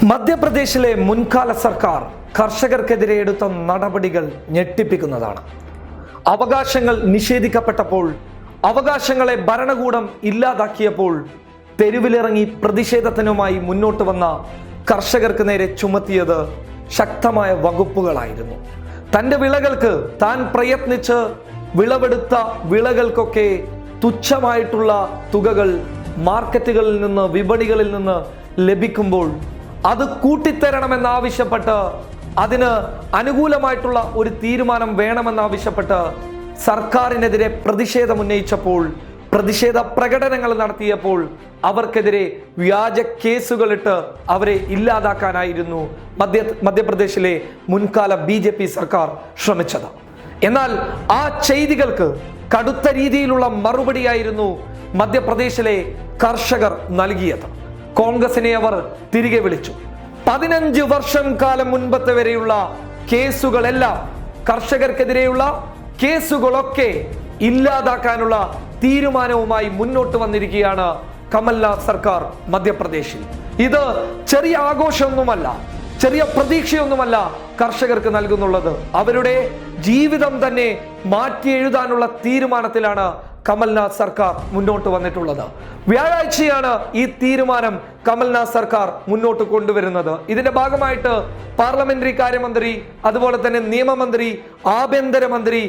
മധ്യപ്രദേശിലെ മുൻകാല സർക്കാർ കർഷകർക്കെതിരെ എടുത്ത നടപടികൾ ഞെട്ടിപ്പിക്കുന്നതാണ്. അവകാശങ്ങൾ നിഷേധിക്കപ്പെട്ടപ്പോൾ, അവകാശങ്ങളെ ഭരണകൂടം ഇല്ലാതാക്കിയപ്പോൾ തെരുവിലിറങ്ങി പ്രതിഷേധത്തിനുമായി മുന്നോട്ട് വന്ന കർഷകർക്ക് നേരെ ചുമത്തിയത് ശക്തമായ വകുപ്പുകളായിരുന്നു. തൻ്റെ വിളകൾക്ക് താൻ പ്രയത്നിച്ച് വിളവെടുത്ത വിളകൾക്കൊക്കെ തുച്ഛമായിട്ടുള്ള തുകകൾ മാർക്കറ്റുകളിൽ നിന്ന്, വിപണികളിൽ നിന്ന് ലഭിക്കുമ്പോൾ അത് കൂട്ടിത്തരണമെന്നാവശ്യപ്പെട്ട്, അതിന് അനുകൂലമായിട്ടുള്ള ഒരു തീരുമാനം വേണമെന്നാവശ്യപ്പെട്ട് സർക്കാരിനെതിരെ പ്രതിഷേധമുന്നയിച്ചപ്പോൾ, പ്രതിഷേധ പ്രകടനങ്ങൾ നടത്തിയപ്പോൾ അവർക്കെതിരെ വ്യാജ കേസുകളിട്ട് അവരെ ഇല്ലാതാക്കാനായിരുന്നു മധ്യപ്രദേശിലെ മുൻകാല BJP സർക്കാർ ശ്രമിച്ചത്. എന്നാൽ ആ ചെയ്തികൾക്ക് കടുത്ത രീതിയിലുള്ള മറുപടിയായിരുന്നു മധ്യപ്രദേശിലെ കർഷകർ നൽകിയത്. കോൺഗ്രസിനെ അവർ തിരികെ വിളിച്ചു. 15 വർഷം കാലം മുൻപത്തെ വരെയുള്ള കേസുകളെല്ലാം, കർഷകർക്കെതിരെയുള്ള കേസുകളൊക്കെ ഇല്ലാതാക്കാനുള്ള തീരുമാനവുമായി മുന്നോട്ട് വന്നിരിക്കുകയാണ് കമൽനാഥ് സർക്കാർ മധ്യപ്രദേശിൽ. ഇത് ചെറിയ ആഘോഷമൊന്നുമല്ല, ചെറിയ പ്രതീക്ഷയൊന്നുമല്ല കർഷകർക്ക് നൽകുന്നുള്ളത്. അവരുടെ ജീവിതം തന്നെ മാറ്റി എഴുതാനുള്ള തീരുമാനത്തിലാണ് കമൽനാഥ് സർക്കാർ മുന്നോട്ട് വന്നിട്ടുള്ളത്. വ്യാഴാഴ്ചയാണ് ഈ തീരുമാനം കമൽനാഥ് സർക്കാർ മുന്നോട്ട് കൊണ്ടുവരുന്നത്. ഇതിന്റെ ഭാഗമായിട്ട് പാർലമെന്ററി കാര്യമന്ത്രി, അതുപോലെ തന്നെ നിയമമന്ത്രി, ആഭ്യന്തരമന്ത്രി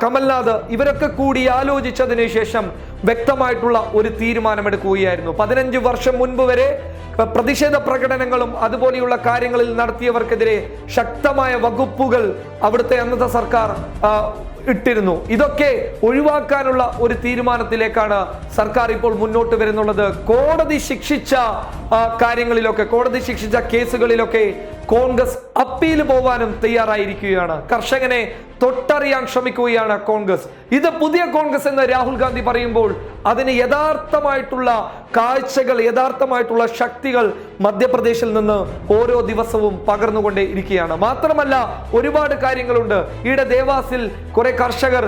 കമൽനാഥ് ഇവരൊക്കെ കൂടി ആലോചിച്ചതിന് ശേഷം വ്യക്തമായിട്ടുള്ള ഒരു തീരുമാനമെടുക്കുകയായിരുന്നു. 15 വർഷം മുൻപ് വരെ പ്രതിഷേധ പ്രകടനങ്ങളും അതുപോലെയുള്ള കാര്യങ്ങളിൽ നടത്തിയവർക്കെതിരെ ശക്തമായ വകുപ്പുകൾ അവിടുത്തെ അന്നത്തെ സർക്കാർ ഇട്ടിരുന്നു. ഇതൊക്കെ ഒഴിവാക്കാനുള്ള ഒരു തീരുമാനത്തിലേക്കാണ് സർക്കാർ ഇപ്പോൾ മുന്നോട്ട് വരുന്നുള്ളത്. കോടതി ശിക്ഷിച്ച കാര്യങ്ങളിലൊക്കെ, കോടതി ശിക്ഷിച്ച കേസുകളിലൊക്കെ കോൺഗ്രസ് അപ്പീൽ പോവാനും തയ്യാറായിരിക്കുകയാണ്. കർഷകനെ തൊട്ടറിയാൻ ശ്രമിക്കുകയാണ് കോൺഗ്രസ്. ഇത് പുതിയ കോൺഗ്രസ് എന്ന് രാഹുൽ ഗാന്ധി പറയുമ്പോൾ അതിന് യഥാർത്ഥമായിട്ടുള്ള കാഴ്ചകൾ, യഥാർത്ഥമായിട്ടുള്ള ശക്തികൾ മധ്യപ്രദേശിൽ നിന്ന് ഓരോ ദിവസവും പകർന്നുകൊണ്ടേ ഇരിക്കുകയാണ്. മാത്രമല്ല ഒരുപാട് കാര്യങ്ങളുണ്ട്. ഈയിടെ ദേവാസിൽ കുറെ കർഷകർ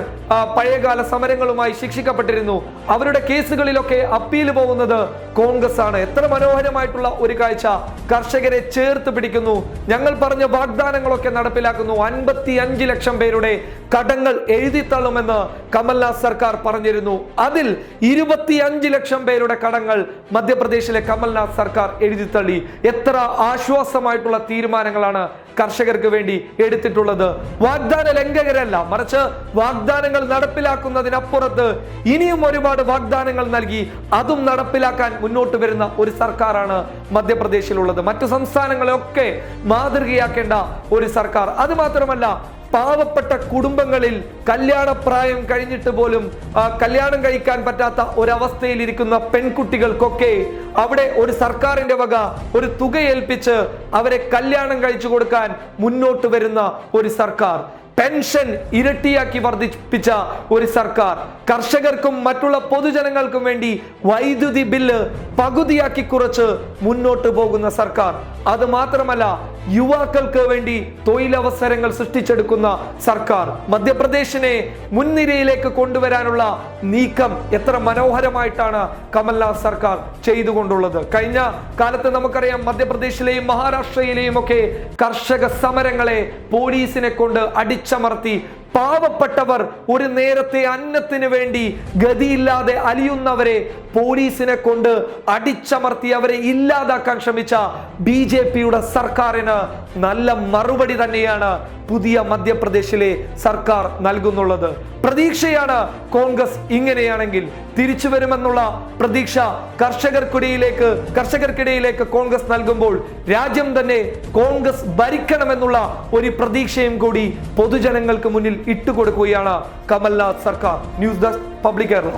പഴയകാല സമരങ്ങളുമായി ശിക്ഷിക്കപ്പെട്ടിരുന്നു. അവരുടെ കേസുകളിലൊക്കെ അപ്പീൽ പോകുന്നത് കോൺഗ്രസ് ആണ്. എത്ര മനോഹരമായിട്ടുള്ള ഒരു കാഴ്ച! കർഷകരെ ചേർത്ത് പിടിക്കുന്നു, ഞങ്ങൾ പറഞ്ഞ വാഗ്ദാനങ്ങളൊക്കെ നടപ്പിലാക്കുന്നു. 55 ലക്ഷം പേരുടെ കടങ്ങൾ എഴുതിത്തള്ളുമെന്ന് കമൽനാഥ് സർക്കാർ പറഞ്ഞിരുന്നു. അതിൽ 25 ലക്ഷം പേരുടെ കടങ്ങൾ മധ്യപ്രദേശിലെ കമൽനാഥ് സർക്കാർ എഴുതിത്തള്ളി. എത്ര ആശ്വാസമായിട്ടുള്ള തീരുമാനങ്ങളാണ് കർഷകർക്ക് വേണ്ടി എടുത്തിട്ടുള്ളത്. വാഗ്ദാന ലംഘകരല്ല, മറിച്ച് വാഗ്ദാനങ്ങൾ നടപ്പിലാക്കുന്നതിനപ്പുറത്ത് ഇനിയും ഒരുപാട് വാഗ്ദാനങ്ങൾ നൽകി അതും നടപ്പിലാക്കാൻ മുന്നോട്ട് വരുന്ന ഒരു സർക്കാരാണ് മധ്യപ്രദേശിലുള്ളത്. മറ്റു സംസ്ഥാനങ്ങളെയൊക്കെ മാതൃകയാക്കേണ്ട ഒരു സർക്കാർ. അത് മാത്രമല്ല, പാവപ്പെട്ട കുടുംബങ്ങളിൽ കല്യാണപ്രായം കഴിഞ്ഞിട്ട് പോലും കല്യാണം കഴിക്കാൻ പറ്റാത്ത ഒരവസ്ഥയിൽ ഇരിക്കുന്ന പെൺകുട്ടികൾക്കൊക്കെ അവിടെ ഒരു സർക്കാരിന്റെ വക ഒരു തുക ഏൽപ്പിച്ച് അവരെ കല്യാണം കഴിച്ചു കൊടുക്കാൻ മുന്നോട്ട് വരുന്ന ഒരു സർക്കാർ. പെൻഷൻ ഇരട്ടിയാക്കി വർദ്ധിപ്പിച്ച ഒരു സർക്കാർ. കർഷകർക്കും മറ്റുള്ള പൊതുജനങ്ങൾക്കും വേണ്ടി വൈദ്യുതി ബില്ല് പകുതിയാക്കി കുറച്ച് മുന്നോട്ട് പോകുന്ന സർക്കാർ. അത് മാത്രമല്ല, യുവാക്കൾക്ക് വേണ്ടി തൊഴിലവസരങ്ങൾ സൃഷ്ടിച്ചെടുക്കുന്ന സർക്കാർ. മധ്യപ്രദേശിനെ മുൻനിരയിലേക്ക് കൊണ്ടുവരാനുള്ള നീക്കം എത്ര മനോഹരമായിട്ടാണ് കമൽനാഥ് സർക്കാർ ചെയ്തുകൊണ്ടുള്ളത്. കഴിഞ്ഞ കാലത്ത് നമുക്കറിയാം, മധ്യപ്രദേശിലെയും മഹാരാഷ്ട്രയിലെയും ഒക്കെ കർഷക സമരങ്ങളെ പോലീസിനെ കൊണ്ട് അടിച്ചമർത്തി പാവപ്പെട്ടവർ, ഒരു നേരത്തെ അന്നത്തിന് വേണ്ടി ഗതിയില്ലാതെ അലിയുന്നവരെ പോലീസിനെ കൊണ്ട് അടിച്ചമർത്തി അവരെ ഇല്ലാതാക്കാൻ ശ്രമിച്ച BJPയുടെ സർക്കാരിന് നല്ല മറുപടി തന്നെയാണ് പുതിയ മധ്യപ്രദേശിലെ സർക്കാർ നൽകുന്നുള്ളത്. പ്രതീക്ഷയാണ് കോൺഗ്രസ് ഇങ്ങനെയാണെങ്കിൽ തിരിച്ചു വരുമെന്നുള്ള പ്രതീക്ഷ കർഷകർക്കിടയിലേക്ക് കോൺഗ്രസ് നൽകുമ്പോൾ രാജ്യം തന്നെ കോൺഗ്രസ് ഭരിക്കണമെന്നുള്ള ഒരു പ്രതീക്ഷയും കൂടി പൊതുജനങ്ങൾക്ക് മുന്നിൽ ഇട്ടുകൊടുക്കുകയാണ് കമൽനാഥ് സർക്കാർ. News desk public Kerala.